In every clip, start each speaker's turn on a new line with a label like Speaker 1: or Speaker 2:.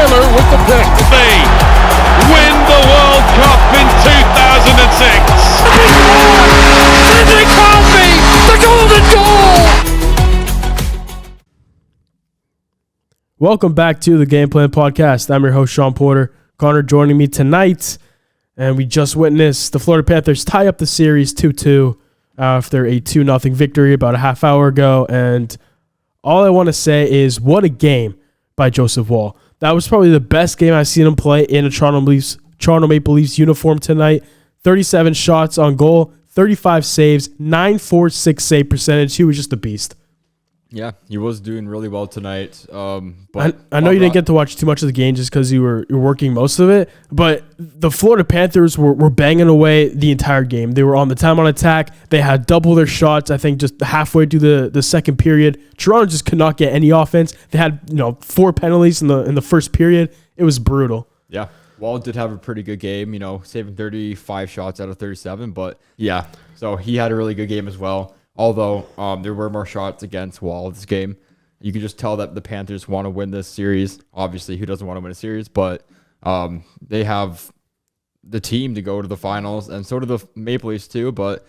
Speaker 1: Oiler with the pick. They win the World Cup in 2006. Sidney Crosby, the golden goal.
Speaker 2: Welcome back to the Gameplan Podcast. I'm your host, Sean Porter. Connor joining me tonight. And we just witnessed the Florida Panthers tie up the series 2-2 after a 2-0 victory about a half hour ago. And all I want to say is what a game by Joseph Woll. That was probably the best game I've seen him play in a Toronto Maple Leafs uniform tonight. 37 shots on goal, 35 saves, 9.46 save percentage. He was just a beast.
Speaker 3: Yeah, he was doing really well tonight.
Speaker 2: But I know you didn't get to watch too much of the game just because you were working most of it, but the Florida Panthers were banging away the entire game. They were on the time on attack. They had double their shots, I think, just halfway through the second period. Toronto just could not get any offense. They had 4 penalties in the first period. It was brutal.
Speaker 3: Yeah, Wall did have a pretty good game, saving 35 shots out of 37. But yeah, so he had a really good game as well. Although there were more shots against Wall this game. You can just tell that the Panthers want to win this series. Obviously, who doesn't want to win a series? But they have the team to go to the finals, and so do the Maple Leafs too. But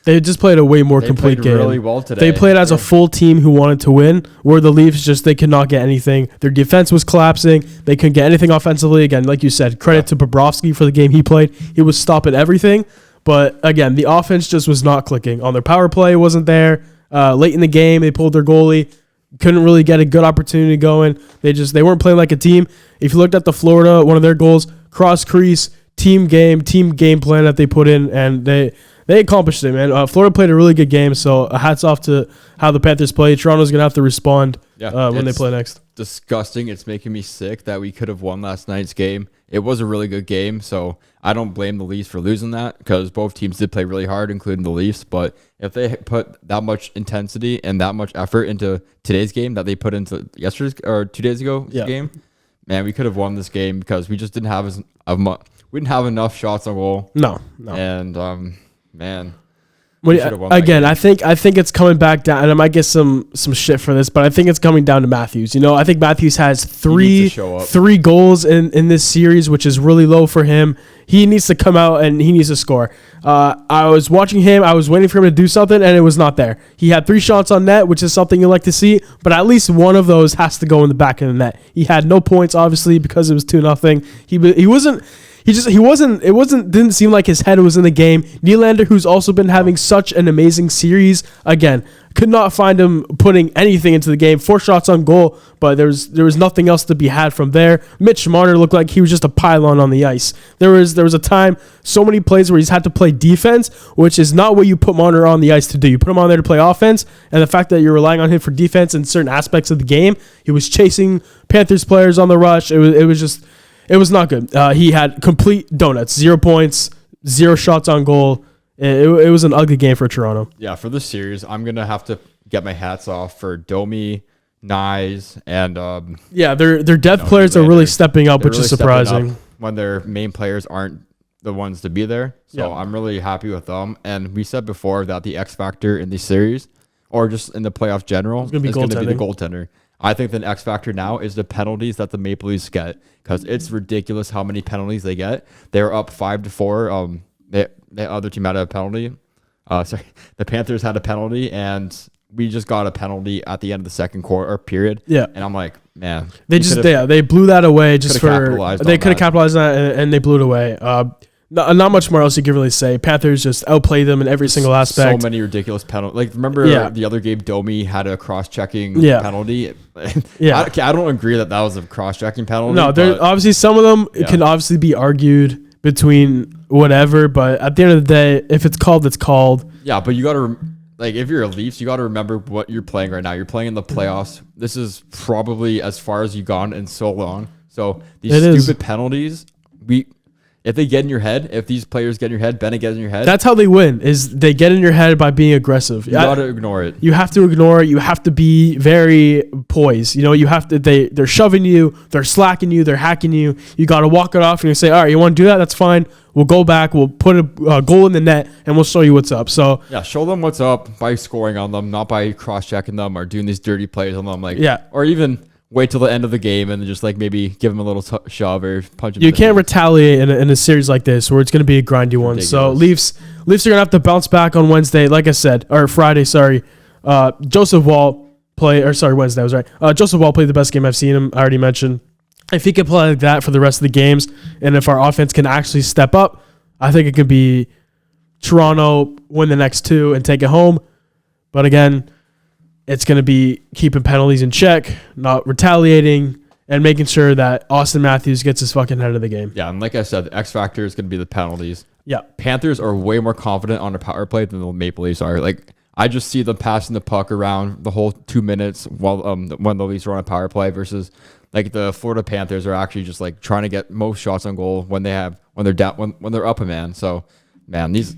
Speaker 2: they just played a way more complete game.
Speaker 3: Really well today.
Speaker 2: They played as a full team who wanted to win, where the Leafs they could not get anything. Their defense was collapsing. They couldn't get anything offensively. Again, like you said, credit to Bobrovsky for the game he played. He was stopping everything. But again, the offense just was not clicking. On their power play, it wasn't there. Late in the game, they pulled their goalie. Couldn't really get a good opportunity going. They weren't playing like a team. If you looked at the Florida, one of their goals, cross crease, team game plan that they put in, and they accomplished it, man. Florida played a really good game, so hats off to how the Panthers played. Toronto's going to have to respond when they play next.
Speaker 3: Disgusting. It's making me sick that we could have won last night's game. It was a really good game, so I don't blame the Leafs for losing that because both teams did play really hard, including the Leafs. But if they put that much intensity and that much effort into today's game that they put into yesterday's or 2 days ago game, man, we could have won this game because we just didn't have we didn't have enough shots on goal.
Speaker 2: No.
Speaker 3: And man.
Speaker 2: Again, I think it's coming back down, and I might get some shit for this, but I think it's coming down to Matthews. I think Matthews has three goals in this series, which is really low for him. He needs to come out and he needs to score. I was watching him. I was waiting for him to do something, and it was not there. He had 3 shots on net, which is something you like to see, but at least one of those has to go in the back of the net. He had no points, obviously, because it was 2-0. Didn't seem like his head was in the game. Nylander, who's also been having such an amazing series, again, could not find him putting anything into the game. 4 shots on goal, but there was nothing else to be had from there. Mitch Marner looked like he was just a pylon on the ice. There was a time, so many plays where he's had to play defense, which is not what you put Marner on the ice to do. You put him on there to play offense, and the fact that you're relying on him for defense in certain aspects of the game, he was chasing Panthers players on the rush. It was not good. He had complete donuts, 0 points, 0 shots on goal. It was an ugly game for Toronto.
Speaker 3: Yeah, for this series, I'm going to have to get my hats off for Domi, Nyes, and
Speaker 2: their depth players are really stepping up, which is surprising.
Speaker 3: When their main players aren't the ones to be there. So I'm really happy with them. And we said before that the X factor in the series, or just in the playoff general, is going to be the goaltender. I think the X factor now is the penalties that the Maple Leafs get, because it's ridiculous how many penalties they get. They're up 5-4. The other team had a penalty. The Panthers had a penalty, and we just got a penalty at the end of the second quarter period. Yeah, and I'm like, man,
Speaker 2: they blew that away. They could have capitalized on that, and they blew it away. Not much more else you can really say. Panthers just outplayed them in every single aspect.
Speaker 3: So many ridiculous penalties. Like, remember the other game, Domi had a cross-checking penalty? I don't agree that was a cross-checking penalty.
Speaker 2: No, obviously some of them can obviously be argued between whatever, but at the end of the day, if it's called, it's called.
Speaker 3: Yeah, but you got to, if you're a Leafs, you got to remember what you're playing right now. You're playing in the playoffs. This is probably as far as you've gone in so long. So these stupid penalties, if they get in your head, if these players get in your head, Bennett gets in your head.
Speaker 2: That's how they win, is they get in your head by being aggressive.
Speaker 3: You got to ignore it.
Speaker 2: You have to ignore it. You have to be very poised. You have to, they're shoving you, they're slacking you, they're hacking you. You got to walk it off and you say, all right, you want to do that? That's fine. We'll go back. We'll put a goal in the net and we'll show you what's up. So
Speaker 3: yeah, show them what's up by scoring on them, not by cross-checking them or doing these dirty plays on them. Or even wait till the end of the game and just like maybe give him a little shove or punch him.
Speaker 2: You can't retaliate in a series like this where it's going to be a grindy one. So Leafs are going to have to bounce back on Wednesday, like I said, or Friday. Sorry, Joseph Wall Wednesday. I was right. Joseph Wall played the best game I've seen him. I already mentioned. If he can play like that for the rest of the games, and if our offense can actually step up, I think it could be Toronto win the next 2 and take it home. But again, it's going to be keeping penalties in check, not retaliating, and making sure that Austin Matthews gets his fucking head of the game.
Speaker 3: Yeah, and like I said, the X factor is going to be the penalties.
Speaker 2: Yeah.
Speaker 3: Panthers are way more confident on a power play than the Maple Leafs are. Like, I just see them passing the puck around the whole 2 minutes while when the Leafs are on a power play versus like the Florida Panthers are actually just like trying to get most shots on goal when they're up a man. So, man, these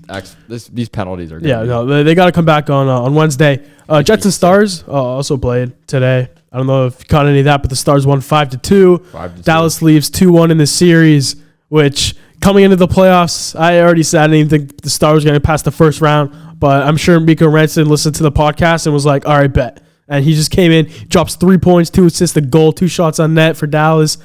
Speaker 3: penalties are good.
Speaker 2: They got to come back on Wednesday. Jets and Stars also played today. I don't know if you caught any of that, but the Stars won 5-2. Dallas leaves 2-1 in the series, which coming into the playoffs, I already said I didn't even think the Stars were going to pass the first round, but I'm sure Mikko Ranson listened to the podcast and was like, all right, bet. And he just came in, drops 3 points, 2 assists, a goal, 2 shots on net for Dallas.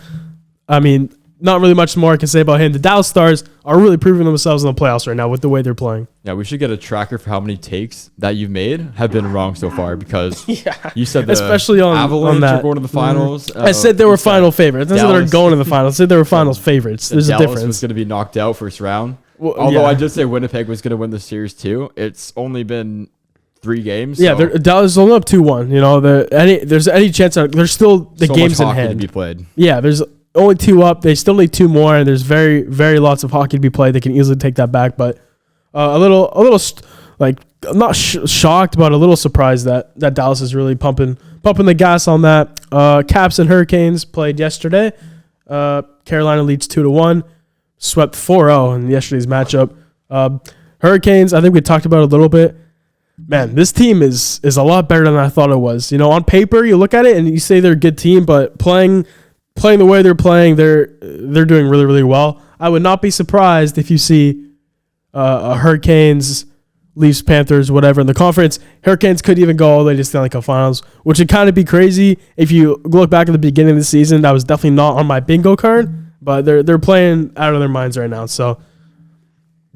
Speaker 2: I mean, not really much more I can say about him. The Dallas Stars are really proving themselves in the playoffs right now with the way they're playing.
Speaker 3: Yeah, we should get a tracker for how many takes that you've made have been wrong so far because you said the
Speaker 2: especially on
Speaker 3: Avalanche
Speaker 2: that.
Speaker 3: are going to the finals.
Speaker 2: I said they were final favorites. I said they were going to the finals. I said they were finals favorites. There's
Speaker 3: Dallas
Speaker 2: a difference.
Speaker 3: Was going to be knocked out first round. Well, although I did say Winnipeg was going to win the series too. It's only been 3 games.
Speaker 2: Yeah, Dallas is only up 2-1. You know, there's any chance there's still the games in hand
Speaker 3: to be played.
Speaker 2: Yeah, there's only 2 up. They still need 2 more, and there's very, very lots of hockey to be played. They can easily take that back, but a little like I'm not shocked, but a little surprised that Dallas is really pumping the gas on that. Caps and Hurricanes played yesterday. Carolina leads 2-1, swept 4-0 in yesterday's matchup. Hurricanes, I think we talked about it a little bit. Man, this team is a lot better than I thought it was. You know, on paper, you look at it and you say they're a good team, but playing the way they're playing, they're doing really, really well. I would not be surprised if you see a Hurricanes, Leafs, Panthers, whatever in the conference. Hurricanes could even go all the way to Stanley Cup Finals, which would kind of be crazy. If you look back at the beginning of the season, that was definitely not on my bingo card, but they're playing out of their minds right now. So,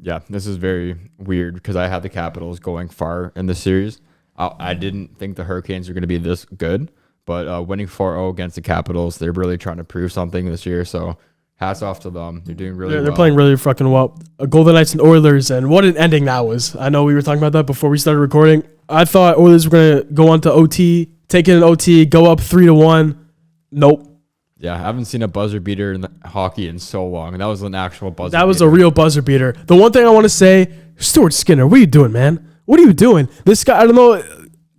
Speaker 3: yeah, this is very weird because I had the Capitals going far in the series. I didn't think the Hurricanes were going to be this good, but winning 4-0 against the Capitals, they're really trying to prove something this year. So hats off to them. They're doing really well.
Speaker 2: They're playing really fucking well. Golden Knights and Oilers, and what an ending that was. I know we were talking about that before we started recording. I thought Oilers were going to go on to OT, take it in OT, go up 3-1. Nope.
Speaker 3: Yeah, I haven't seen a buzzer beater in hockey in so long. And that was an actual buzzer beater.
Speaker 2: That was a real buzzer beater. The one thing I want to say, Stuart Skinner, what are you doing, man? What are you doing? This guy, I don't know,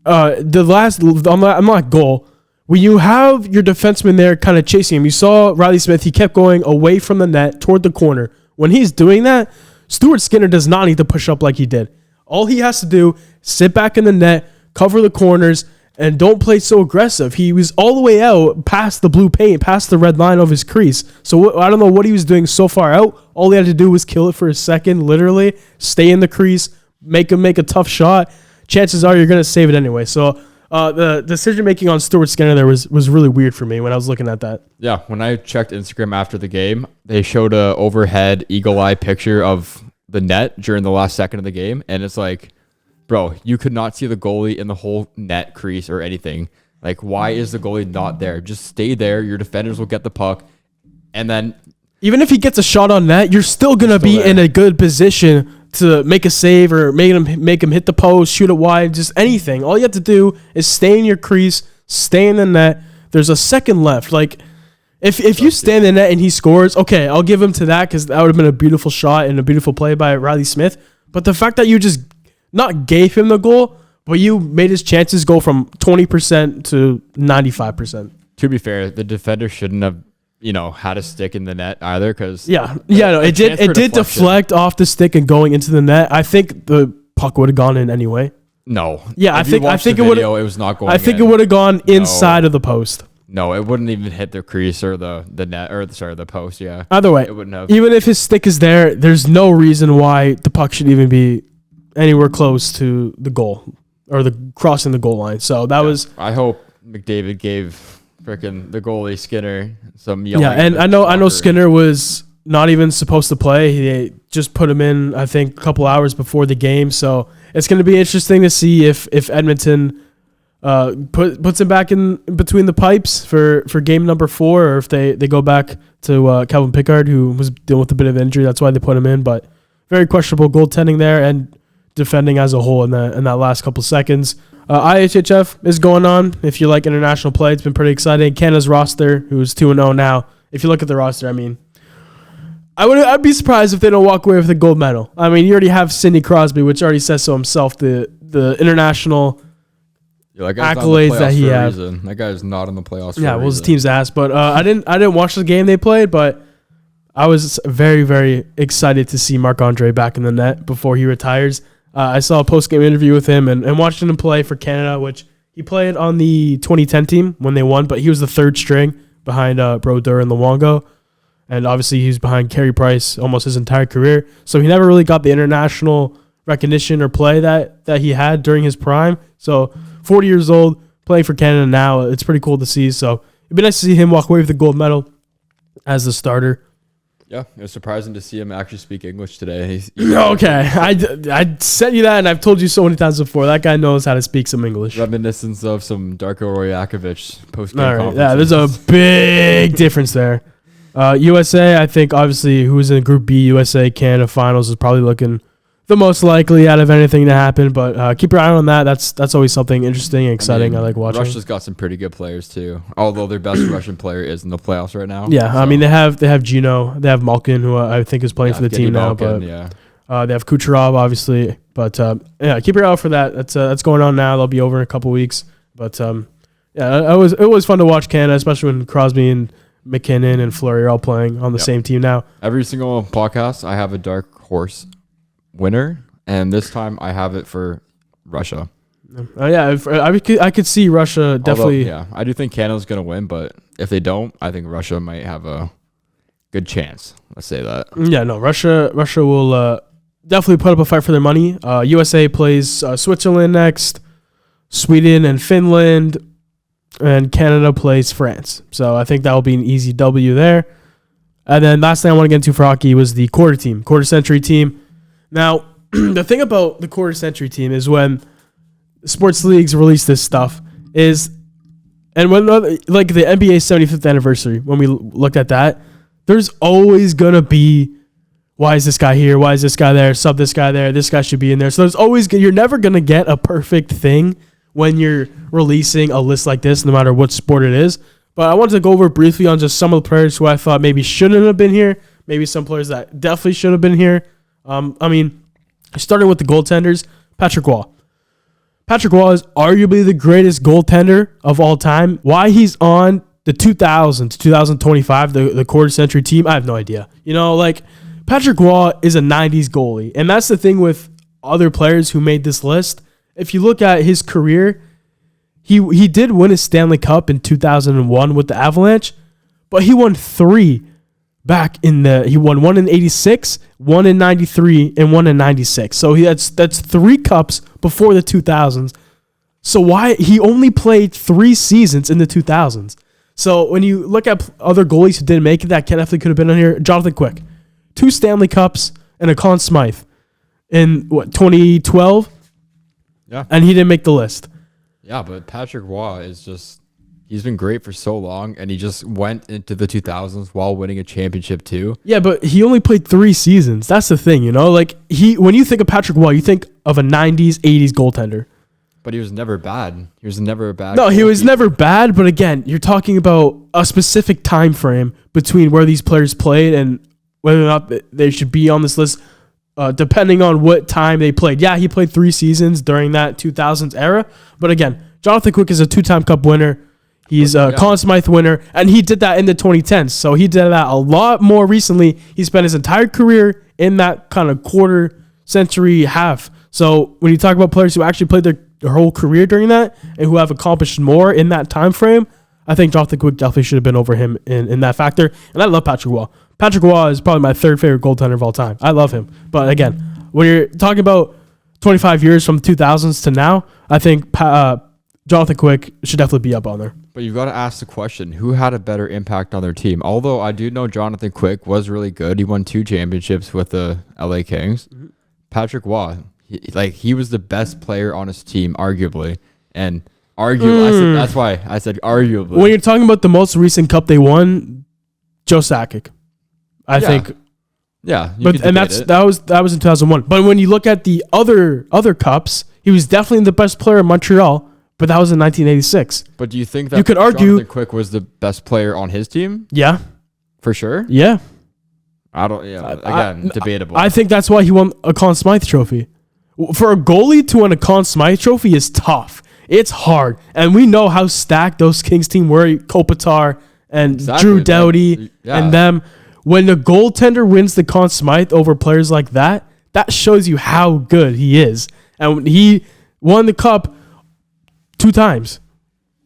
Speaker 2: on that goal, when you have your defenseman there kind of chasing him, you saw Riley Smith, he kept going away from the net toward the corner. When he's doing that, Stuart Skinner does not need to push up like he did. All he has to do, sit back in the net, cover the corners, and don't play so aggressive. He was all the way out past the blue paint, past the red line of his crease. So I don't know what he was doing so far out. All he had to do was kill it for a second, literally, stay in the crease, make him make a tough shot. Chances are you're going to save it anyway. So the decision-making on Stuart Skinner there was really weird for me when I was looking at that.
Speaker 3: Yeah, when I checked Instagram after the game, they showed a overhead eagle-eye picture of the net during the last second of the game, and it's like, bro, you could not see the goalie in the whole net crease or anything. Like, why is the goalie not there? Just stay there. Your defenders will get the puck. And then,
Speaker 2: even if he gets a shot on net, you're still going to be there in a good position to make a save or make him hit the post, shoot it wide, just anything. All you have to do is stay in your crease, stay in the net. There's a second left. Like, if you stay in the net and he scores, okay, I'll give him to that because that would have been a beautiful shot and a beautiful play by Riley Smith. But the fact that you just not gave him the goal, but you made his chances go from 20% to 95%.
Speaker 3: To be fair, the defender shouldn't have, had a stick in the net either, because
Speaker 2: it did deflect off the stick and going into the net. I think the puck would have gone in anyway.
Speaker 3: No.
Speaker 2: Yeah, I think it would. It
Speaker 3: was not going.
Speaker 2: I think it would have gone inside of the post.
Speaker 3: No, it wouldn't even hit the crease or the net or the post. Yeah.
Speaker 2: Either way,
Speaker 3: it wouldn't have.
Speaker 2: Even if his stick is there, there's no reason why the puck should even be anywhere close to the goal or the crossing the goal line. So that was.
Speaker 3: I hope McDavid gave freaking the goalie Skinner.
Speaker 2: Yeah, and I know Skinner was not even supposed to play. They just put him in, I think, a couple hours before the game. So it's going to be interesting to see if Edmonton puts him back in between the pipes for game number 4, or if they go back to Calvin Pickard, who was dealing with a bit of injury. That's why they put him in. But very questionable goaltending there and defending as a whole in that last couple seconds. IHHF is going on. If you like international play, it's been pretty exciting. Canada's roster, who's 2-0 now. If you look at the roster, I mean, I'd be surprised if they don't walk away with a gold medal. I mean, you already have Sidney Crosby, which already says so himself. The international accolades that he has.
Speaker 3: That guy's not in the playoffs.
Speaker 2: Yeah, well, his team's ass. But I didn't watch the game they played, but I was very, very excited to see Marc-Andre back in the net before he retires. I saw a post-game interview with him and watching him play for Canada, which he played on the 2010 team when they won, but he was the third string behind Brodeur and Luongo. And obviously, he was behind Carey Price almost his entire career. So he never really got the international recognition or play that he had during his prime. So 40 years old, playing for Canada now, it's pretty cool to see. So it'd be nice to see him walk away with the gold medal as the starter.
Speaker 3: Yeah, it was surprising to see him actually speak English today.
Speaker 2: Okay, I sent you that, and I've told you so many times before. That guy knows how to speak some English.
Speaker 3: Reminiscence of some Darko Royakovich post-game conferences.
Speaker 2: Yeah, there's a big difference there. USA, I think, obviously, who's in Group B, USA, Canada finals is probably looking the most likely out of anything to happen. But keep your eye on that. That's always something interesting and exciting. I like watching.
Speaker 3: Russia's got some pretty good players too. Although their best Russian player is in the playoffs right now.
Speaker 2: Yeah, so. I mean they have Gino, they have Malkin, who I think is playing for the team now. But they have Kucherov, obviously. But keep your eye out for that. That's going on now. They'll be over in a couple weeks. But it was fun to watch Canada, especially when Crosby and McKinnon and Fleury are all playing on the same team now.
Speaker 3: Every single podcast, I have a dark horse winner, and this time I have it for Russia.
Speaker 2: I could see Russia definitely.
Speaker 3: Although, I do think Canada's going to win, but if they don't, I think Russia might have a good chance. Let's say that.
Speaker 2: Yeah, no, Russia will definitely put up a fight for their money. USA plays Switzerland next, Sweden and Finland, and Canada plays France. So I think that will be an easy W there. And then last thing I want to get into for hockey was the quarter century team. Now, the thing about the quarter century team is when sports leagues release this stuff and when like the NBA 75th anniversary, when we looked at that, there's always going to be, why is this guy here? Why is this guy there? Sub this guy there. This guy should be in there. So you're never going to get a perfect thing when you're releasing a list like this, no matter what sport it is. But I wanted to go over briefly on just some of the players who I thought maybe shouldn't have been here. Maybe some players that definitely should have been here. Starting with the goaltenders, Patrick Roy. Patrick Roy is arguably the greatest goaltender of all time. Why he's on the 2000 to 2025, the quarter century team, I have no idea. Patrick Roy is a 90s goalie. And that's the thing with other players who made this list. If you look at his career, he did win a Stanley Cup in 2001 with the Avalanche, but he won 3 he won 1 in 86, 1 in 93, and 1 in 96. So that's 3 cups before the 2000s. So why he only played 3 seasons in the 2000s? So when you look at other goalies who didn't make it, that definitely could have been on here. Jonathan Quick, 2 Stanley Cups and a Conn Smythe in 2012.
Speaker 3: Yeah,
Speaker 2: and he didn't make the list.
Speaker 3: Yeah, but Patrick Roy is he's been great for so long, and he just went into the 2000s while winning a championship too.
Speaker 2: Yeah, but he only played 3 seasons. That's the thing, when you think of Patrick Roy, you think of a 90s, 80s goaltender.
Speaker 3: But he was never bad. He was never a bad.
Speaker 2: No, he was never bad, but again, you're talking about a specific time frame between where these players played and whether or not they should be on this list, depending on what time they played. Yeah, he played 3 seasons during that 2000s era, but again, Jonathan Quick is a 2-time Cup winner. He's a Conn Smythe winner, and he did that in the 2010s. So he did that a lot more recently. He spent his entire career in that kind of quarter century half. So when you talk about players who actually played their whole career during that and who have accomplished more in that time frame, I think Jonathan Quick definitely should have been over him in that factor. And I love Patrick Roy. Patrick Roy is probably my 3rd favorite goaltender of all time. I love him. But again, when you're talking about 25 years from the 2000s to now, I think Jonathan Quick should definitely be up on there.
Speaker 3: But you've got to ask the question, who had a better impact on their team? Although I do know Jonathan Quick was really good. He won 2 championships with the LA Kings. Mm-hmm. Patrick Waugh, he was the best player on his team, arguably. And arguably, that's why I said arguably.
Speaker 2: When you're talking about the most recent cup they won, Joe Sakic, I think.
Speaker 3: Yeah,
Speaker 2: that was in 2001. But when you look at the other cups, he was definitely the best player in Montreal. But that was in 1986.
Speaker 3: But do you think that
Speaker 2: you could argue
Speaker 3: Jonathan Quick was the best player on his team?
Speaker 2: Yeah,
Speaker 3: for sure.
Speaker 2: Yeah,
Speaker 3: debatable.
Speaker 2: I think that's why he won a Conn Smythe Trophy. For a goalie to win a Conn Smythe Trophy is tough. It's hard, and we know how stacked those Kings team were. Kopitar and Drew Doughty and them. When a goaltender wins the Conn Smythe over players like that, that shows you how good he is. And he won the cup 2 times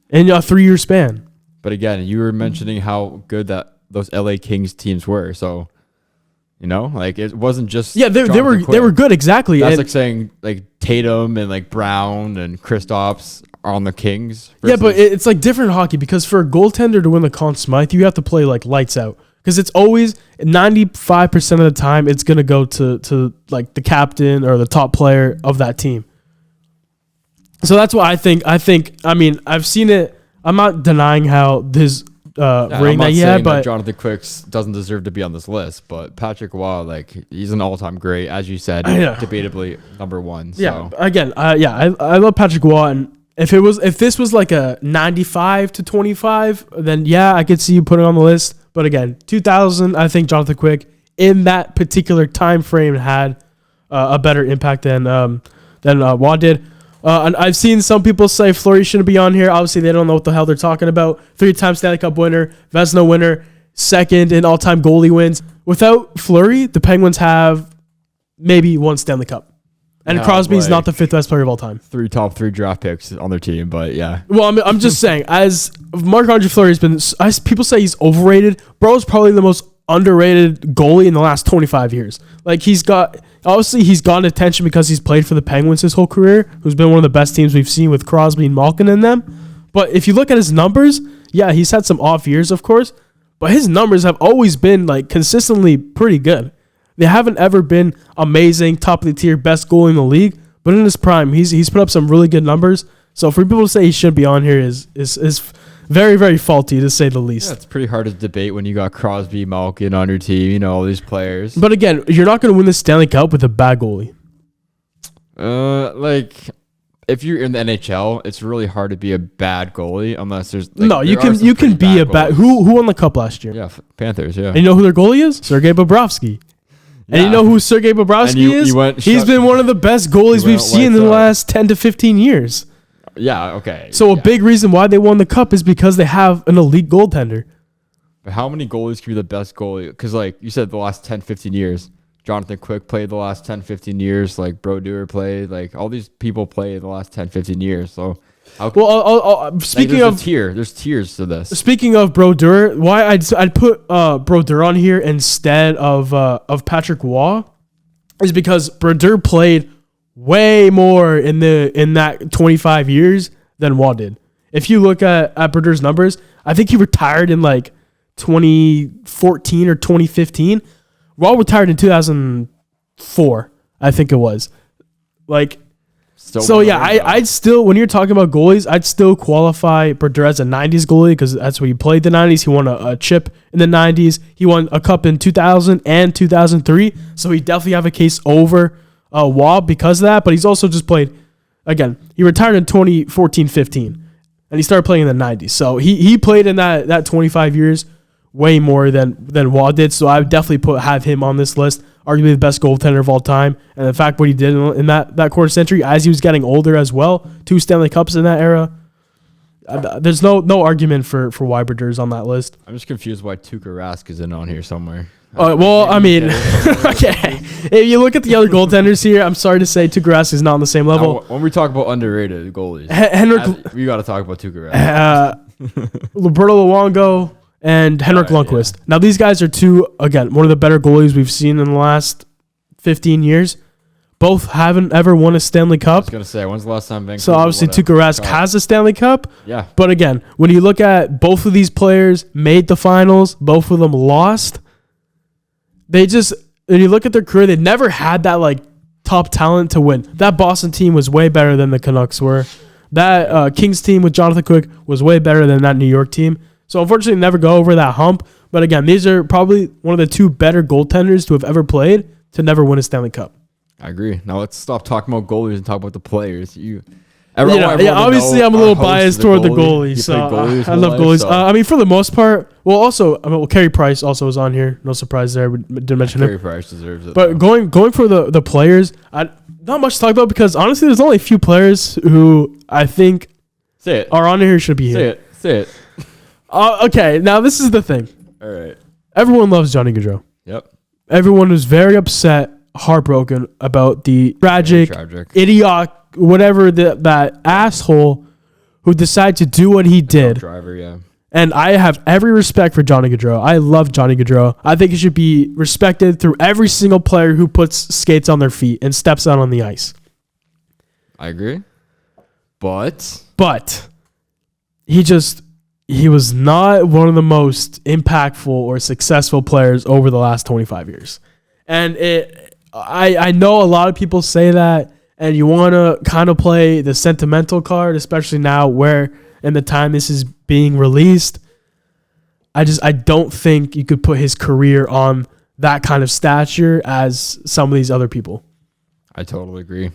Speaker 2: in a 3-year span.
Speaker 3: But again, you were mentioning how good that those LA Kings teams were. So, it wasn't just
Speaker 2: they were good, exactly.
Speaker 3: That's like saying like Tatum and like Brown and Kristaps are on the Kings.
Speaker 2: Yeah, but it's like different hockey because for a goaltender to win the Conn Smythe, you have to play like lights out. Because it's always 95% of the time it's gonna go to like the captain or the top player of that team. So that's what I think. I mean, I've seen it. I'm not denying how this ring that he had, but
Speaker 3: Jonathan Quick doesn't deserve to be on this list. But Patrick Waugh, he's an all-time great, as you said, debatably number 1. So.
Speaker 2: Yeah. Again, I love Patrick Waugh, and if this was like a 95 to 25, then I could see you putting it on the list. But again, 2000, I think Jonathan Quick in that particular time frame had a better impact than Waugh did. And I've seen some people say Fleury shouldn't be on here. Obviously, they don't know what the hell they're talking about. 3-time Stanley Cup winner, Vezina winner, 2nd in all-time goalie wins. Without Fleury, the Penguins have maybe 1 Stanley Cup. And Crosby's not the 5th best player of all time.
Speaker 3: 3 top 3 draft picks on their team, but yeah.
Speaker 2: Well, I'm just saying, as Marc-Andre Fleury has been, people say he's overrated. Bro's probably the most underrated goalie in the last 25 years. He's gotten attention because he's played for the Penguins his whole career, who's been one of the best teams we've seen with Crosby and Malkin in them. But if you look at his numbers, he's had some off years, of course, but his numbers have always been consistently pretty good. They haven't ever been amazing, top of the tier, best goalie in the league, but in his prime, he's put up some really good numbers. So for people to say he should be on here is very, very faulty, to say the least.
Speaker 3: Yeah, it's pretty hard to debate when you got Crosby, Malkin on your team, all these players.
Speaker 2: But again, you're not going to win the Stanley Cup with a bad goalie.
Speaker 3: If you're in the NHL, it's really hard to be a bad goalie unless there's
Speaker 2: you can be a bad. Who won the cup last year?
Speaker 3: Yeah, Panthers. Yeah,
Speaker 2: and you know who their goalie is? Sergei Bobrovsky. Yeah. And you know who Sergei Bobrovsky is? He's been one of the best goalies we've seen in the last 10 to 15 years.
Speaker 3: Yeah, okay.
Speaker 2: So a big reason why they won the cup is because they have an elite goaltender.
Speaker 3: But how many goalies can be the best goalie? Because you said the last 10, 15 years. Jonathan Quick played the last 10, 15 years. Brodeur played. All these people played the last 10, 15 years. So,
Speaker 2: speaking of
Speaker 3: there's tiers to this.
Speaker 2: Speaking of Brodeur, why I'd put Brodeur on here instead of Patrick Waugh is because Brodeur played way more in that 25 years than Waugh did. If you look at Brodeur's numbers, I think he retired in 2014 or 2015. Waugh retired in 2004, I think it was. I'd still, when you're talking about goalies, I'd still qualify Brodeur as a 90s goalie because that's where he played the 90s. He won a chip in the 90s. He won a cup in 2000 and 2003. So he definitely have a case over Waugh because of that. But he's also just played, again, he retired in 2014-15 and he started playing in the 90s. So he played in that 25 years way more than Waugh did. So I would definitely have him on this list. Arguably the best goaltender of all time. And the fact what he did in that quarter century as he was getting older as well. 2 Stanley Cups in that era. There's no argument for why Brodeur's on that list.
Speaker 3: I'm just confused why Tuukka Rask isn't on here somewhere.
Speaker 2: Okay. If you look at the other goaltenders here, I'm sorry to say Tuukka Rask is not on the same level.
Speaker 3: Now, when we talk about underrated goalies, we got to talk about Tuukka
Speaker 2: Rask. Roberto Luongo and Henrik Lundqvist. Yeah. Now, these guys are one of the better goalies we've seen in the last 15 years. Both haven't ever won a Stanley
Speaker 3: I
Speaker 2: Cup.
Speaker 3: was gonna say, when's the last time Vancouver?
Speaker 2: So obviously Tuukka Rask has a Stanley Cup.
Speaker 3: Yeah.
Speaker 2: But again, when you look at both of these players made the finals, both of them lost. When you look at their career, they never had that like top talent to win. That Boston team was way better than the Canucks were. That Kings team with Jonathan Quick was way better than that New York team. So unfortunately, never go over that hump. But again, these are probably one of the two better goaltenders to have ever played to never win a Stanley Cup.
Speaker 3: I agree. Now let's stop talking about goalies and talk about the players.
Speaker 2: Obviously, I'm a little biased toward the goalies. So I love goalies.
Speaker 3: So.
Speaker 2: I mean, for the most part, Carey Price also was on here. No surprise there. We didn't mention him.
Speaker 3: Carey Price deserves it.
Speaker 2: But going for the players, not much to talk about because honestly, there's only a few players who I think are on here who should be here.
Speaker 3: Say it.
Speaker 2: Okay, now this is the thing.
Speaker 3: All right.
Speaker 2: Everyone loves Johnny Gaudreau.
Speaker 3: Yep.
Speaker 2: Everyone was very upset, heartbroken about the tragic. Idiot, whatever that asshole who decided to do what he did.
Speaker 3: Driver, yeah.
Speaker 2: And I have every respect for Johnny Gaudreau. I love Johnny Gaudreau. I think he should be respected through every single player who puts skates on their feet and steps out on the ice.
Speaker 3: I agree. But
Speaker 2: he was not one of the most impactful or successful players over the last 25 years. And I know a lot of people say that, and you want to kind of play the sentimental card, especially now where in the time this is being released. I don't think you could put his career on that kind of stature as some of these other people.
Speaker 3: I totally agree.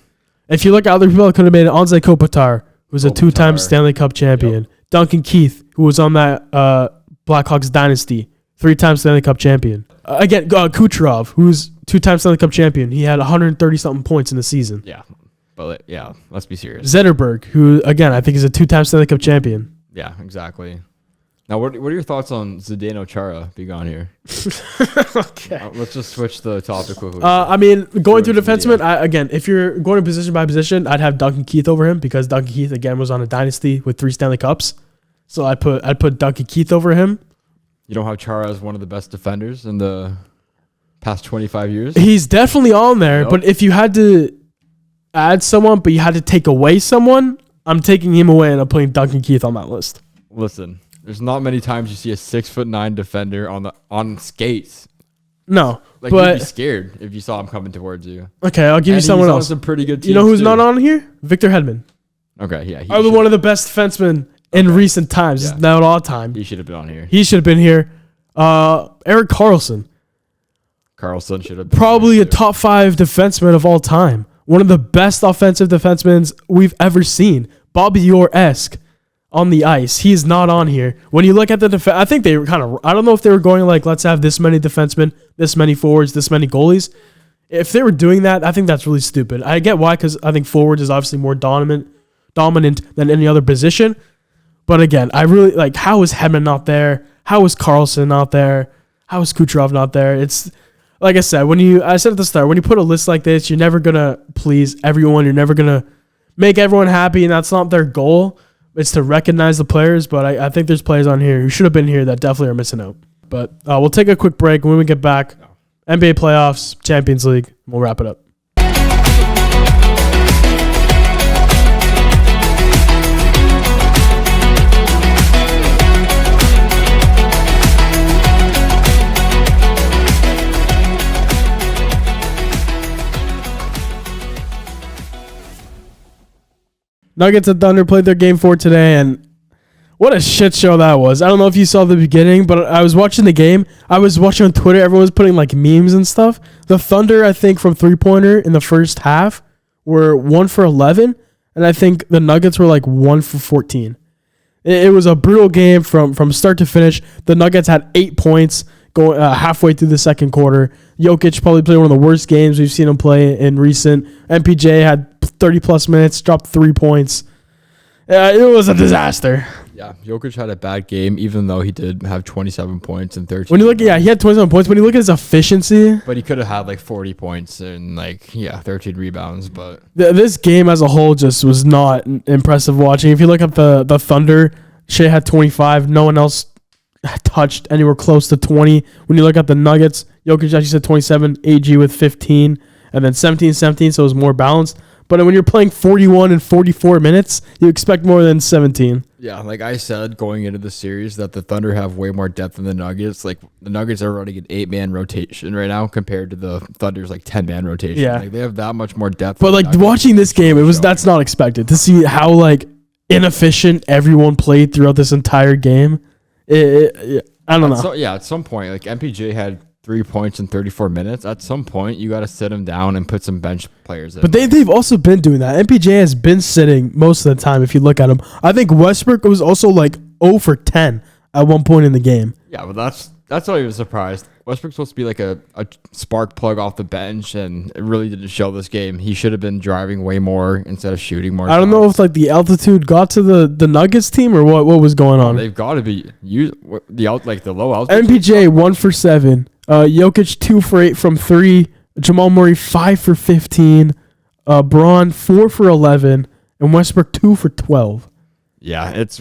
Speaker 2: If you look at other people that could have made it, Anze Kopitar, who's a two-time Stanley Cup champion. Yep. Duncan Keith, who was on that Blackhawks dynasty, 3-time Stanley Cup champion. Kucherov, who's 2-time Stanley Cup champion. He had 130-something points in the season.
Speaker 3: Yeah. But, let's be serious.
Speaker 2: Zetterberg, who, again, I think is a 2-time Stanley Cup champion.
Speaker 3: Yeah, exactly. Now, what are your thoughts on Zdeno Chara being on here?
Speaker 2: Okay.
Speaker 3: Let's just switch the topic quickly.
Speaker 2: I mean, going through defenseman, if you're going position by position, I'd have Duncan Keith over him because Duncan Keith, again, was on a dynasty with 3 Stanley Cups. So I'd put Duncan Keith over him.
Speaker 3: You don't have Chara as one of the best defenders in the past 25 years?
Speaker 2: He's definitely on there, but if you had to add someone, but you had to take away someone, I'm taking him away and I'm putting Duncan Keith on that list.
Speaker 3: Listen, there's not many times you see a 6'9" defender on skates.
Speaker 2: No,
Speaker 3: but you'd be scared if you saw him coming towards you.
Speaker 2: Okay, I'll give you someone else.
Speaker 3: Some pretty good teams.
Speaker 2: You know who's not on here? Victor Hedman.
Speaker 3: Okay, yeah.
Speaker 2: Probably one of the best defensemen in recent times, not all time.
Speaker 3: He should have been on here.
Speaker 2: He should have been here. Erik Karlsson.
Speaker 3: Karlsson should have been
Speaker 2: probably a top 5 defenseman of all time. One of the best offensive defensemen we've ever seen. Bobby Orr-esque on the ice. He is not on here. When you look at the defense, I think they were I don't know if they were going like, let's have this many defensemen, this many forwards, this many goalies. If they were doing that, I think that's really stupid. I get why, because I think forwards is obviously more dominant than any other position. But again, I really like, how is Hedman not there? How is Karlsson not there? How is Kucherov not there? It's like I said, I said at the start, when you put a list like this, you're never going to please everyone. You're never going to make everyone happy, and that's not their goal. It's to recognize the players, but I think there's players on here who should have been here that definitely are missing out. But we'll take a quick break. When we get back, NBA playoffs, Champions League, we'll wrap it up. Nuggets and Thunder played their game 4 today, and what a shit show that was. I don't know if you saw the beginning, but I was watching the game. I was watching on Twitter. Everyone was putting like memes and stuff. The Thunder, I think, from 3-pointer in the first half were 1 for 11, and I think the Nuggets were like 1 for 14. It was a brutal game from start to finish. The Nuggets had 8 points going halfway through the second quarter. Jokic probably played one of the worst games we've seen him play in recent. MPJ had 30-plus minutes, dropped 3 points. It was a disaster.
Speaker 3: Yeah, Jokic had a bad game, even though he did have 27 points and 13.
Speaker 2: When you look, he had 27 points. When you look at his efficiency,
Speaker 3: but he could have had like 40 points and 13 rebounds. But
Speaker 2: this game as a whole just was not impressive watching. If you look at the Thunder, Shea had 25. No one else touched anywhere close to 20. When you look at the Nuggets, Jokic actually said 27. AG with 15. and then 17-17, so it was more balanced. But when you're playing 41 and 44 minutes, you expect more than 17.
Speaker 3: Yeah, like I said, going into the series, that the Thunder have way more depth than the Nuggets. Like, the Nuggets are running an 8-man rotation right now compared to the Thunder's, 10-man rotation.
Speaker 2: Yeah.
Speaker 3: Like, they have that much more depth.
Speaker 2: But, watching this game, that's not expected. To see how, inefficient everyone played throughout this entire game. I don't know.
Speaker 3: So, at some point, MPJ had 3 points in 34 minutes. At some point, you got to sit him down and put some bench players in.
Speaker 2: But they've also been doing that. MPJ has been sitting most of the time if you look at him. I think Westbrook was also 0 for 10 at one point in the game.
Speaker 3: Yeah, but that's why I was surprised. Westbrook's supposed to be a spark plug off the bench, and it really didn't show this game. He should have been driving way more instead of shooting more.
Speaker 2: I don't know if the altitude got to the Nuggets team or what was going on.
Speaker 3: They've got to be the low altitude.
Speaker 2: MPJ 1 for 7. Jokic 2 for 8 from 3. Jamal Murray 5 for 15. Braun 4 for 11, and Westbrook 2 for 12.
Speaker 3: Yeah, it's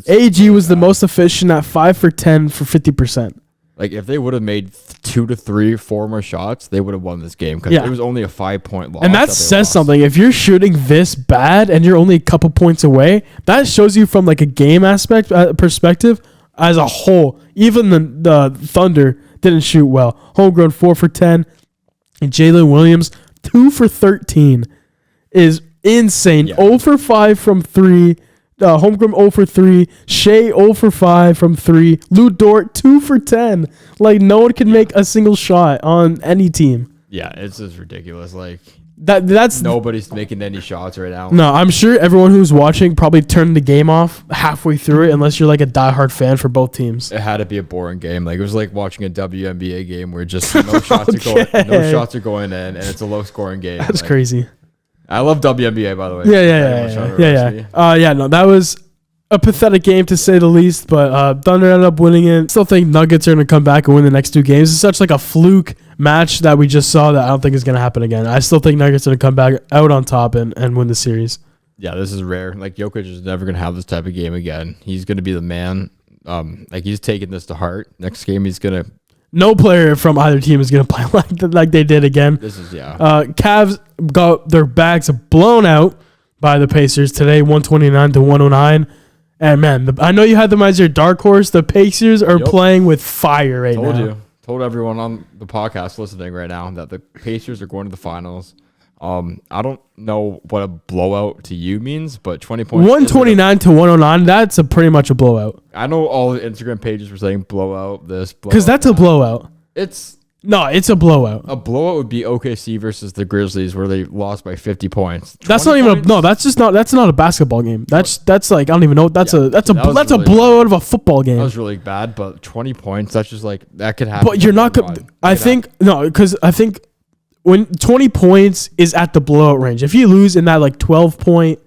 Speaker 2: AG was the most efficient at 5 for 10 for 50%.
Speaker 3: If they would have made 2 to 3, 4 more shots, they would have won this game because it was only a 5-point loss.
Speaker 2: And that says something. If you're shooting this bad and you're only a couple points away, that shows you from a game aspect perspective as a whole. Even the Thunder didn't shoot well. Homegrown 4 for 10, and Jalen Williams 2 for 13 is insane.
Speaker 3: Yeah.
Speaker 2: 0 for 5 from 3. Homegrown 0 for 3. Shea 0 for 5 from 3. Lou Dort 2 for 10. No one can make a single shot on any team.
Speaker 3: Yeah, it's just ridiculous.
Speaker 2: That's
Speaker 3: nobody's making any shots right now.
Speaker 2: No, I'm sure everyone who's watching probably turned the game off halfway through it, unless you're a diehard fan for both teams.
Speaker 3: It had to be a boring game. It was like watching a WNBA game where just no shots are going in, and it's a low scoring game.
Speaker 2: That's crazy.
Speaker 3: I love WNBA, by the way.
Speaker 2: Yeah. No, that was a pathetic game to say the least, but Thunder ended up winning it. Still think Nuggets are going to come back and win the next 2 games. It's such a fluke match that we just saw that I don't think is going to happen again. I still think Nuggets are going to come back out on top and win the series.
Speaker 3: Yeah, this is rare. Jokic is never going to have this type of game again. He's going to be the man. He's taking this to heart. Next game, he's going to...
Speaker 2: No player from either team is going to play like they did again. Cavs got their bags blown out by the Pacers today, 129-109. And man, I know you had them as your dark horse. The Pacers are playing with fire right now.
Speaker 3: Told everyone on the podcast listening right now that the Pacers are going to the finals. I don't know what a blowout to you means, but 20 points.
Speaker 2: 129-109. That's pretty much a blowout.
Speaker 3: I know all the Instagram pages were saying blowout this,
Speaker 2: because that's a blowout.
Speaker 3: It's
Speaker 2: a blowout.
Speaker 3: A blowout would be OKC versus the Grizzlies, where they lost by 50 points.
Speaker 2: That's not even that's not a basketball game. That's I don't even know. That's a blowout of a football game.
Speaker 3: That was really bad, but 20 points. That's just that could happen.
Speaker 2: But you're not gonna. I think when 20 points is at the blowout range, if you lose in that 12 point,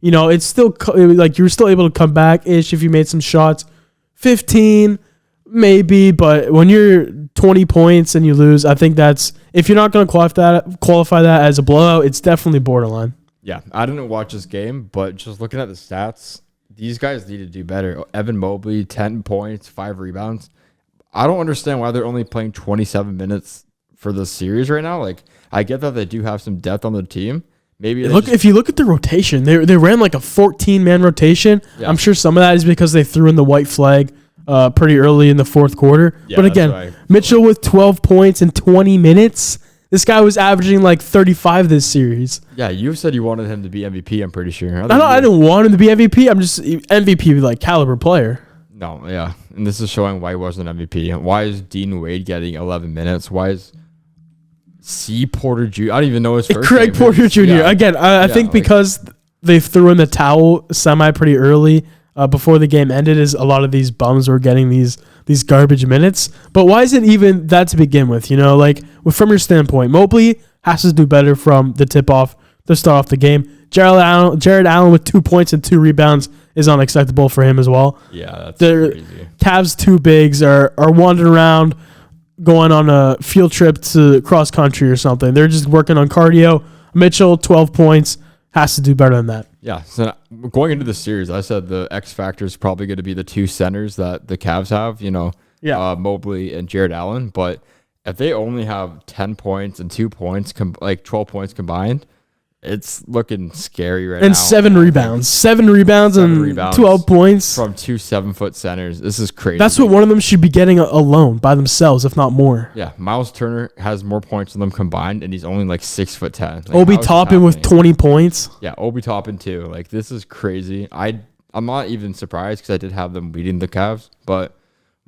Speaker 2: it's still you're still able to come back ish if you made some shots. 15 maybe, but when you're 20 points and you lose, I think that's, if you're not going to qualify that as a blowout, it's definitely borderline.
Speaker 3: Yeah, I didn't watch this game, but just looking at the stats, these guys need to do better. Evan Mobley, 10 points, 5 rebounds. I don't understand why they're only playing 27 minutes for the series right now. I get that they do have some depth on the team. Maybe
Speaker 2: if you look at the rotation, they ran a 14-man rotation. Yeah. I'm sure some of that is because they threw in the white flag pretty early in the fourth quarter. Yeah, but again, Mitchell with 12 points in 20 minutes. This guy was averaging 35 this series.
Speaker 3: Yeah, you said you wanted him to be MVP, I'm pretty sure.
Speaker 2: I didn't want him to be MVP. I'm just MVP caliber player.
Speaker 3: No, yeah. And this is showing why he wasn't MVP. Why is Dean Wade getting 11 minutes? Why is C. Porter Jr.? I don't even know his first name.
Speaker 2: Craig Porter Jr. Yeah. Again, I think because they threw in the towel pretty early before the game ended, is a lot of these bums were getting these garbage minutes. But why is it even that to begin with? From your standpoint, Mobley has to do better from the tip-off to start off the game. Jared Allen with 2 points and 2 rebounds is unacceptable for him as well.
Speaker 3: Yeah, that's crazy.
Speaker 2: Cavs 2 bigs are wandering around, going on a field trip to cross country or something. They're just working on cardio. Mitchell, 12 points, has to do better than that.
Speaker 3: Yeah, so going into the series, I said the X factor is probably going to be the 2 centers that the Cavs have, Mobley and Jared Allen. But if they only have 10 points and 2 points, like 12 points combined, it's looking scary right now.
Speaker 2: And 7 rebounds. 7 rebounds and 12 points.
Speaker 3: From 2 7-foot centers. This is crazy.
Speaker 2: That's what one of them should be getting alone by themselves, if not more.
Speaker 3: Yeah, Miles Turner has more points than them combined, and he's only like 6'10". Like,
Speaker 2: Obi Toppin with 20 points.
Speaker 3: Yeah, Obi Toppin too. Like, this is crazy. I'm not even surprised because I did have them beating the Cavs, but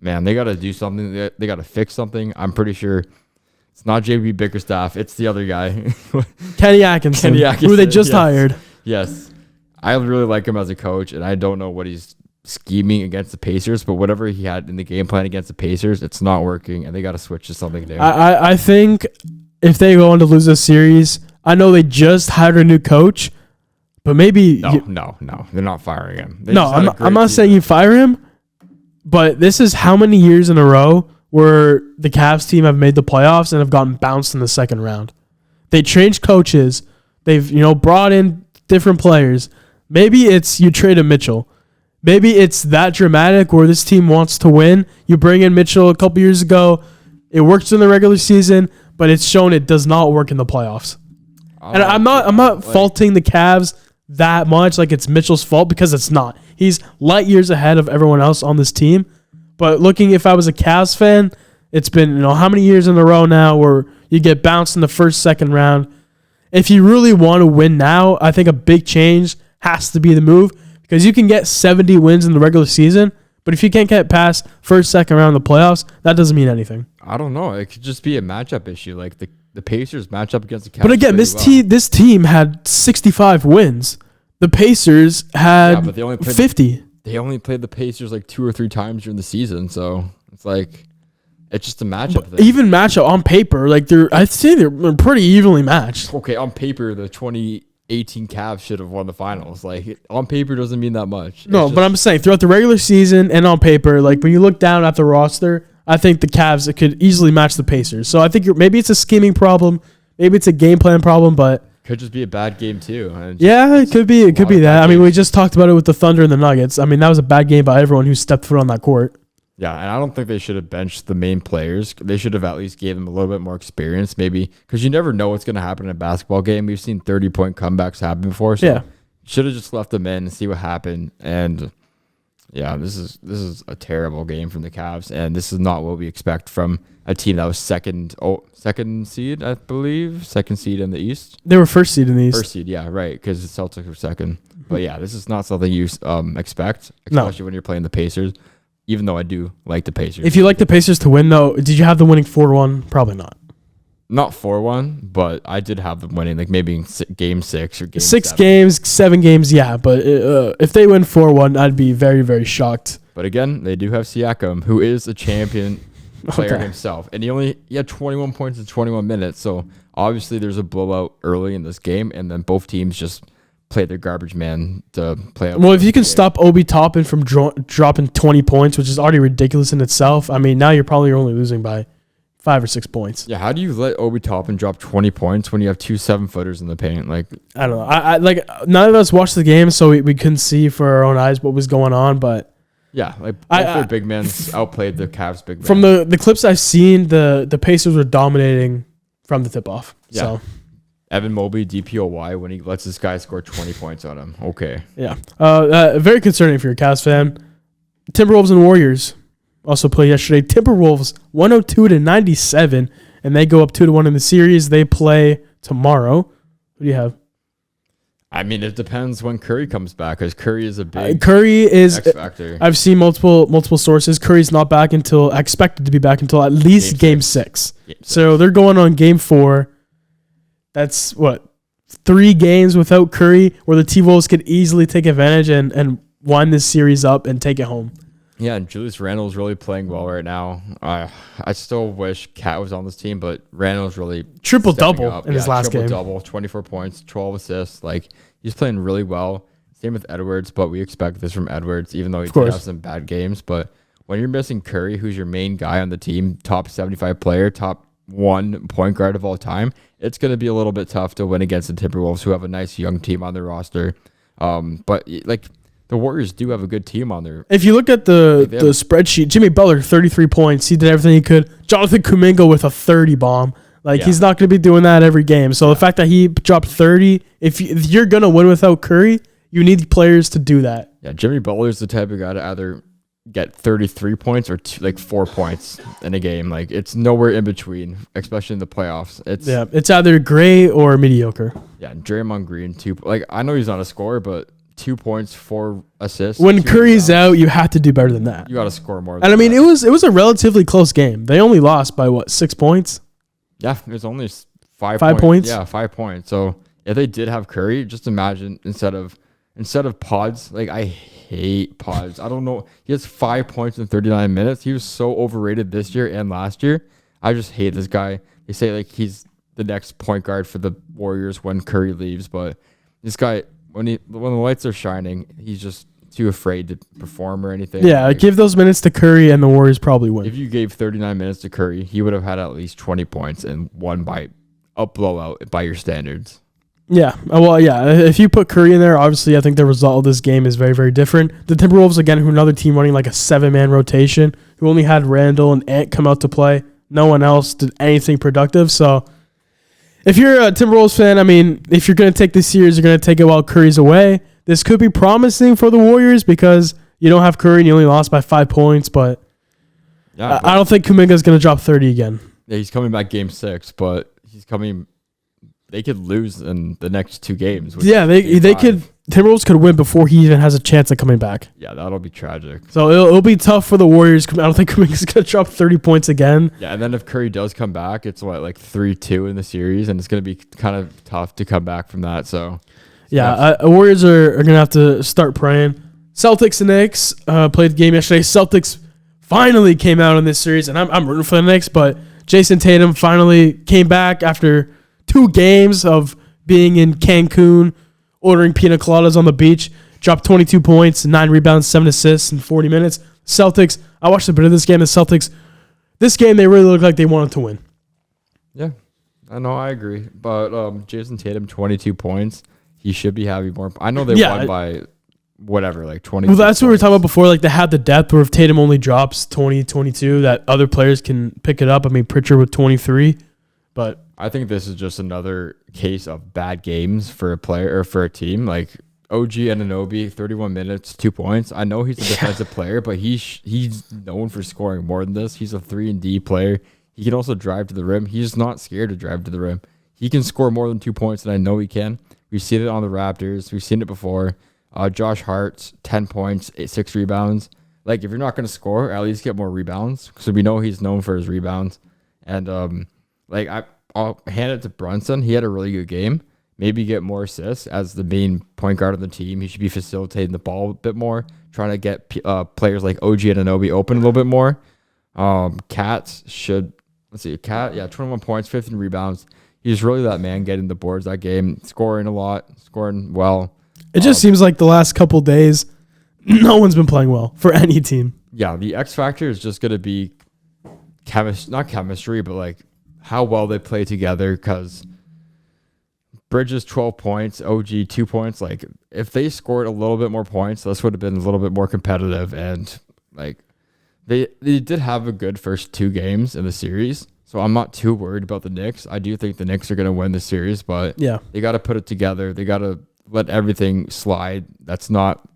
Speaker 3: man, they got to do something. They got to fix something. I'm pretty sure it's not JB Bickerstaff. It's the other guy.
Speaker 2: Kenny Atkinson, who they just hired.
Speaker 3: Yes. I really like him as a coach, and I don't know what he's scheming against the Pacers, but whatever he had in the game plan against the Pacers, it's not working, and they got to switch to something new.
Speaker 2: I think if they go on to lose this series, I know they just hired a new coach, but maybe...
Speaker 3: No. They're not firing him.
Speaker 2: I'm not saying you fire him, but this is how many years in a row where the Cavs team have made the playoffs and have gotten bounced in the second round. They changed coaches. They've, brought in different players. Maybe it's you trade a Mitchell. Maybe it's that dramatic where this team wants to win. You bring in Mitchell a couple years ago. It works in the regular season, but it's shown it does not work in the playoffs. And I'm not faulting the Cavs that much like it's Mitchell's fault, because it's not. He's light years ahead of everyone else on this team. But looking, if I was a Cavs fan, it's been, how many years in a row now where you get bounced in the first, second round. If you really want to win now, I think a big change has to be the move, because you can get 70 wins in the regular season, but if you can't get past first, second round of the playoffs, that doesn't mean anything.
Speaker 3: I don't know. It could just be a matchup issue. Like the Pacers match up against the Cavs.
Speaker 2: But again, this team had 65 wins. The Pacers had
Speaker 3: but they only played
Speaker 2: 50.
Speaker 3: They only played the Pacers like 2 or 3 times during the season, so it's like it's just a matchup thing.
Speaker 2: Even matchup on paper, I'd say they're pretty evenly matched.
Speaker 3: Okay, on paper, the 2018 Cavs should have won the finals. Like, on paper doesn't mean that much.
Speaker 2: No, but I'm saying throughout the regular season and on paper, like when you look down at the roster, I think the Cavs could easily match the Pacers. So I think maybe it's a scheming problem, maybe it's a game plan problem, but
Speaker 3: could just be a bad game too.
Speaker 2: It could be. It could be that. I mean, we just talked about it with the Thunder and the Nuggets. I mean, that was a bad game by everyone who stepped foot on that court.
Speaker 3: Yeah, and I don't think they should have benched the main players. They should have at least gave them a little bit more experience, maybe, because you never know what's going to happen in a basketball game. We've seen 30-point comebacks happen before, so should have just left them in and see what happened. And yeah, this is a terrible game from the Cavs, and this is not what we expect from a team that was second seed, I believe, second seed in the East.
Speaker 2: They were first seed in the East.
Speaker 3: First seed, yeah, right, because the Celtics were second. But yeah, this is not something you expect, especially when you're playing the Pacers. Even though I do like the Pacers.
Speaker 2: If you like the Pacers to win, though, did you have them winning 4-1? Probably not.
Speaker 3: Not 4-1, but I did have them winning, like maybe in game 6 or game
Speaker 2: 6
Speaker 3: 7.
Speaker 2: games, 7 games, yeah. But if they win 4-1, I'd be very, very shocked.
Speaker 3: But again, they do have Siakam, who is a champion player himself. And he had 21 points in 21 minutes. So obviously there's a blowout early in this game, and then both teams just play their garbage man to play up.
Speaker 2: Well, if you can stop Obi Toppin from dropping 20 points, which is already ridiculous in itself, I mean, now you're probably only losing by 5 or 6 points.
Speaker 3: Yeah, how do you let Obi Toppin drop 20 points when you have 2 7-footers in the paint? Like,
Speaker 2: I don't know. I none of us watched the game, so we couldn't see for our own eyes what was going on, but
Speaker 3: yeah, like both their big men outplayed the Cavs' big men.
Speaker 2: From the clips I've seen, the Pacers were dominating from the tip-off.
Speaker 3: Yeah.
Speaker 2: So
Speaker 3: Evan Mobley, DPOY, when he lets this guy score 20 points on him. Okay.
Speaker 2: Yeah. Very concerning for your Cavs fan. Timberwolves and Warriors also played yesterday. Timberwolves 102-97, and they go up 2-1 in the series. They play tomorrow. Who do you have?
Speaker 3: I mean, it depends when Curry comes back, because Curry is a big
Speaker 2: X
Speaker 3: factor.
Speaker 2: I've seen multiple sources. Curry's not back until expected to be back until at least game 6. So they're going on game 4. That's 3 games without Curry, where the T-Wolves could easily take advantage and wind this series up and take it home.
Speaker 3: Yeah, and Julius Randle's really playing well right now. I still wish Cat was on this team, but Randle's really
Speaker 2: triple-double in his last game.
Speaker 3: Triple-double, 24 points, 12 assists. Like, he's playing really well. Same with Edwards, but we expect this from Edwards, even though he did have some bad games. But when you're missing Curry, who's your main guy on the team, top 75 player, top 1 point guard of all time, it's going to be a little bit tough to win against the Timberwolves, who have a nice young team on their roster. But like the Warriors do have a good team on there.
Speaker 2: If you look at the spreadsheet, Jimmy Butler, 33 points. He did everything he could. Jonathan Kuminga with a 30 bomb. He's not going to be doing that every game. So the fact that he dropped 30, if you're going to win without Curry, you need players to do that.
Speaker 3: Yeah, Jimmy Butler is the type of guy to either get 33 points or 4 points in a game. It's nowhere in between, especially in the playoffs.
Speaker 2: It's either great or mediocre.
Speaker 3: Yeah, Draymond Green, I know he's not a scorer, but 2 points, 4 assists.
Speaker 2: When Curry's out, you have to do better than that.
Speaker 3: You got to score more.
Speaker 2: And it was a relatively close game. They only lost by 6 points?
Speaker 3: Yeah, it was only 5
Speaker 2: points.
Speaker 3: Yeah, 5 points. So if they did have Curry, just imagine instead of Pods, I hate Pods. I don't know. He has 5 points in 39 minutes. He was so overrated this year and last year. I just hate this guy. They say he's the next point guard for the Warriors when Curry leaves, but this guy, when the lights are shining, he's just too afraid to perform or anything.
Speaker 2: Yeah, give those minutes to Curry and the Warriors probably win.
Speaker 3: If you gave 39 minutes to Curry, he would have had at least 20 points and won by a blowout by your standards.
Speaker 2: Yeah, well, yeah. If you put Curry in there, obviously, I think the result of this game is very, very different. The Timberwolves, again, who another team running a 7-man rotation, who only had Randall and Ant come out to play. No one else did anything productive. So if you're a Timberwolves fan, if you're going to take this series, you're going to take it while Curry's away. This could be promising for the Warriors because you don't have Curry and you only lost by 5 points, but I don't think Kuminga's going to drop 30 again.
Speaker 3: Yeah, he's coming back game 6, but he's coming. They could lose in the next 2 games.
Speaker 2: Yeah, they could. Timberwolves could win before he even has a chance at coming back.
Speaker 3: Yeah, that'll be tragic.
Speaker 2: So it'll be tough for the Warriors. I don't think Kuminga's going to drop 30 points again.
Speaker 3: Yeah, and then if Curry does come back, it's 3-2 in the series, and it's going to be kind of tough to come back from that. So.
Speaker 2: Yeah, Warriors are going to have to start praying. Celtics and Knicks played the game yesterday. Celtics finally came out in this series, and I'm rooting for the Knicks, but Jason Tatum finally came back after 2 games of being in Cancun, ordering pina coladas on the beach, dropped 22 points, 9 rebounds, 7 assists in 40 minutes. Celtics, I watched a bit of this game. The Celtics, this game, they really looked like they wanted to win.
Speaker 3: Yeah, I know, I agree. But Jason Tatum, 22 points. He should be having more. I know they won by whatever, 20.
Speaker 2: Well, that's what we were talking about before. They had the depth where if Tatum only drops 20, 22, that other players can pick it up. Pritchard with 23. But
Speaker 3: I think this is just another case of bad games for a player or for a team. OG Anunoby, 31 minutes, 2 points. I know he's a defensive player, but he's known for scoring more than this. He's a 3-and-D player. He can also drive to the rim. He's not scared to drive to the rim. He can score more than 2 points, and I know he can. We've seen it on the Raptors. We've seen it before. Josh Hart, 10 points, 6 rebounds. If you're not going to score, at least get more rebounds. So we know he's known for his rebounds. And I'll hand it to Brunson. He had a really good game. Maybe get more assists as the main point guard of the team. He should be facilitating the ball a bit more, trying to get players like OG Anunoby open a little bit more. Cat should, 21 points, 15 rebounds. He's really that man getting the boards that game, scoring a lot, scoring well.
Speaker 2: It just seems like the last couple days, no one's been playing well for any team.
Speaker 3: Yeah, the X factor is just going to be not chemistry, but how well they play together. Because Bridges 12 points, OG 2 points. If they scored a little bit more points, this would have been a little bit more competitive. And they did have a good first 2 games in the series. So I'm not too worried about the Knicks. I do think the Knicks are going to win the series, but they got to put it together. They got to let everything slide. That's not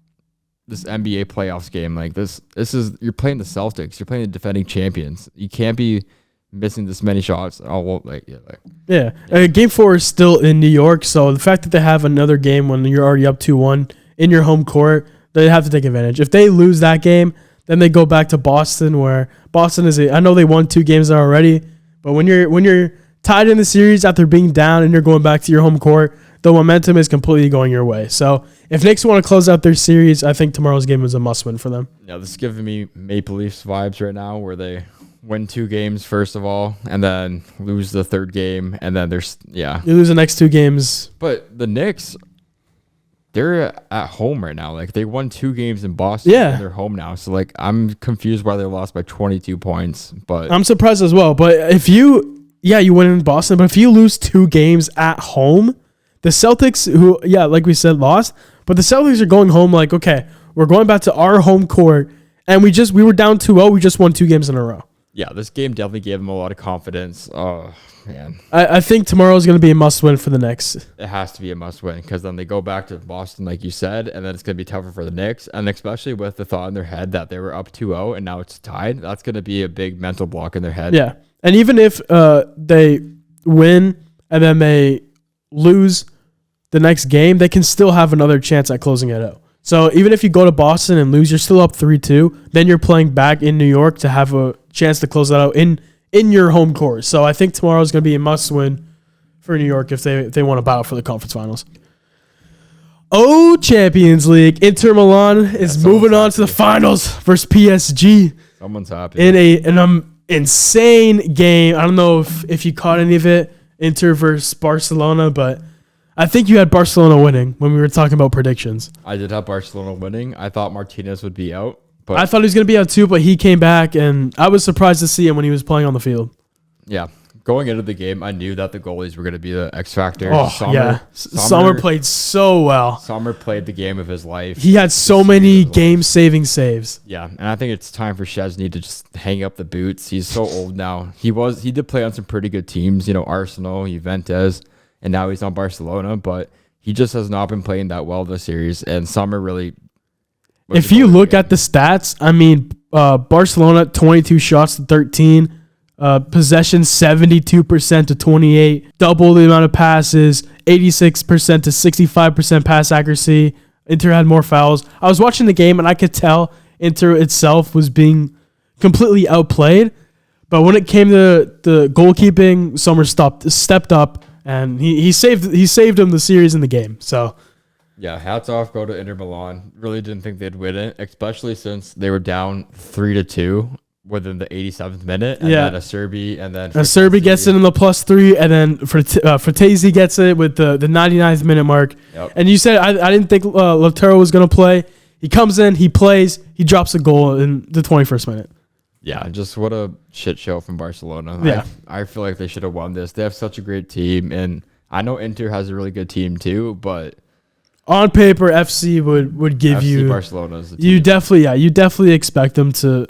Speaker 3: this NBA playoffs game. This is, you're playing the Celtics. You're playing the defending champions. You can't be missing this many shots.
Speaker 2: Game 4 is still in New York, so the fact that they have another game when you're already up 2-1 in your home court, they have to take advantage. If they lose that game, then they go back to Boston, where Boston I know they won 2 games there already. But when you're tied in the series after being down and you're going back to your home court, the momentum is completely going your way. So if Knicks want to close out their series, I think tomorrow's game is a must-win for them.
Speaker 3: Yeah, this is giving me Maple Leafs vibes right now, where they win 2 games first of all, and then lose the 3rd game, and then
Speaker 2: you lose the next 2 games.
Speaker 3: But the Knicks, they're at home right now. They won 2 games in Boston.
Speaker 2: Yeah.
Speaker 3: And they're home now. So I'm confused why they lost by 22 points. But
Speaker 2: I'm surprised as well. But if you win in Boston, but if you lose 2 games at home, the Celtics, who, like we said, lost, but the Celtics are going home okay, We're going back to our home court, and we were down 2-0. We just won 2 games in a row.
Speaker 3: Yeah, this game definitely gave them a lot of confidence. Oh, man.
Speaker 2: I think tomorrow is going to be a must-win for the Knicks.
Speaker 3: It has to be a must-win because then they go back to Boston, like you said, and then it's going to be tougher for the Knicks. And especially with the thought in their head that they were up 2-0 and now it's tied, that's going to be a big mental block in their head.
Speaker 2: Yeah, and even if they win and then they lose the next game, they can still have another chance at closing it out. So even if you go to Boston and lose, you're still up 3-2. Then you're playing back in New York to have a chance to close that out in your home court. So I think tomorrow is going to be a must-win for New York if they want to battle for the conference finals. Oh, Champions League. Inter Milan is moving on to the finals versus PSG.
Speaker 3: Someone's happy.
Speaker 2: In an insane game. I don't know if you caught any of it, Inter versus Barcelona, but I think you had Barcelona winning when we were talking about predictions.
Speaker 3: I did have Barcelona winning. I thought Martinez would be out. But
Speaker 2: I thought he was going to be out too, but he came back, and I was surprised to see him when he was playing on the field.
Speaker 3: Yeah. Going into the game, I knew that the goalies were going to be the X factor.
Speaker 2: Oh, Sommer played so well.
Speaker 3: Sommer played the game of his life.
Speaker 2: He had so many game-saving saves.
Speaker 3: Yeah, and I think it's time for Szczesny to just hang up the boots. He's so old now. He did play on some pretty good teams, Arsenal, Juventus, and now he's on Barcelona, but he just has not been playing that well this series, and Sommer really...
Speaker 2: If you look at the stats, Barcelona, 22 shots to 13, possession 72% to 28, double the amount of passes, 86% to 65% pass accuracy. Inter had more fouls. I was watching the game, and I could tell Inter itself was being completely outplayed, but when it came to the goalkeeping, Sommer stepped up, and he saved him the series in the game. So...
Speaker 3: Yeah, hats off go to Inter Milan. Really didn't think they'd win it, especially since they were down 3-2 within the 87th minute. And then Acerbi and then
Speaker 2: Acerbi gets it in the +3, and then Fratesi gets it with the 99th minute mark.
Speaker 3: Yep.
Speaker 2: And you said I didn't think Lautaro was going to play. He comes in, he plays, he drops a goal in the 21st minute.
Speaker 3: Yeah, just what a shit show from Barcelona.
Speaker 2: Yeah.
Speaker 3: I feel like they should have won this. They have such a great team, and I know Inter has a really good team too, but...
Speaker 2: On paper, FC would give
Speaker 3: FC
Speaker 2: you
Speaker 3: Barcelona's the team.
Speaker 2: You definitely expect them to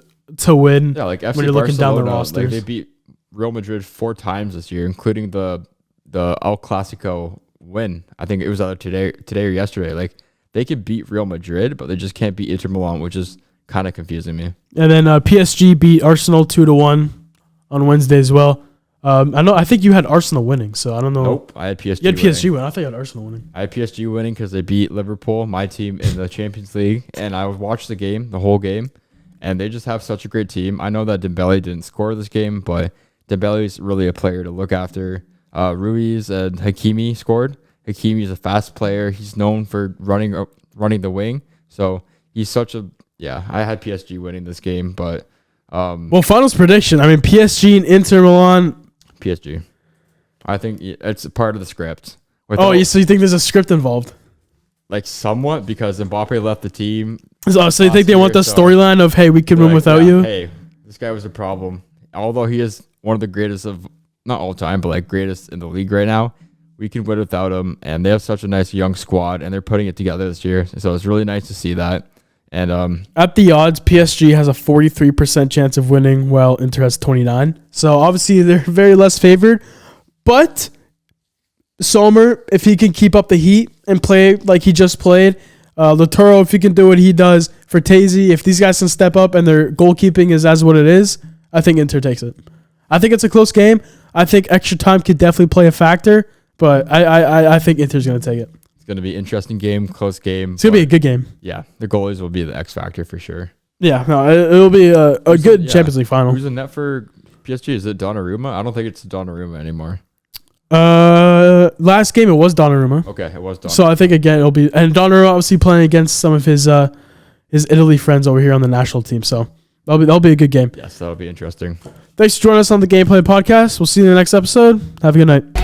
Speaker 2: win.
Speaker 3: Yeah, like FC
Speaker 2: when you're looking down the
Speaker 3: Barcelona,
Speaker 2: rosters.
Speaker 3: like they beat Real Madrid 4 times this year, including the El Clasico win. I think it was either today or yesterday. Like they could beat Real Madrid, but they just can't beat Inter Milan, which is kind of confusing me.
Speaker 2: And then PSG beat Arsenal 2-1 on Wednesday as well. I think you had Arsenal winning, so I don't know.
Speaker 3: Nope, I had PSG.
Speaker 2: You had PSG winning. I thought you had Arsenal winning.
Speaker 3: I had PSG winning because they beat Liverpool, my team, in the Champions League, and I watched the whole game, and they just have such a great team. I know that Dembele didn't score this game, but Dembele is really a player to look after. Ruiz and Hakimi scored. Hakimi is a fast player. He's known for running the wing, so he's such a I had PSG winning this game, but
Speaker 2: finals prediction. PSG and Inter Milan.
Speaker 3: PSG. I think it's a part of the script.
Speaker 2: So you think there's a script involved?
Speaker 3: Like somewhat, because Mbappe left the team.
Speaker 2: So you think they want the storyline of, hey, we can win without you?
Speaker 3: Hey, this guy was a problem. Although he is one of the greatest of, not all time, but like greatest in the league right now, we can win without him. And they have such a nice young squad, and they're putting it together this year. So it's really nice to see that. And
Speaker 2: at the odds, PSG has a 43% chance of winning, while Inter has 29%. So obviously they're very less favored. But Sommer, if he can keep up the heat and play like he just played, Lautaro, if he can do what he does, Fratesi, if these guys can step up and their goalkeeping is as what it is, I think Inter takes it. I think it's a close game. I think extra time could definitely play a factor, but I think Inter's going to take it.
Speaker 3: It's going to be an interesting game, close game.
Speaker 2: It's going to be a good game.
Speaker 3: Yeah, the goalies will be the X factor for sure.
Speaker 2: Yeah, no, it'll be a good Champions League final.
Speaker 3: Who's in net for PSG? Is it Donnarumma? I don't think it's Donnarumma anymore.
Speaker 2: Last game it was Donnarumma.
Speaker 3: Okay, it was Donnarumma.
Speaker 2: So I think again it'll be, and Donnarumma obviously playing against some of his Italy friends over here on the national team. So that'll be a good game.
Speaker 3: Yes, that'll be interesting.
Speaker 2: Thanks for joining us on the Gameplay Podcast. We'll see you in the next episode. Have a good night.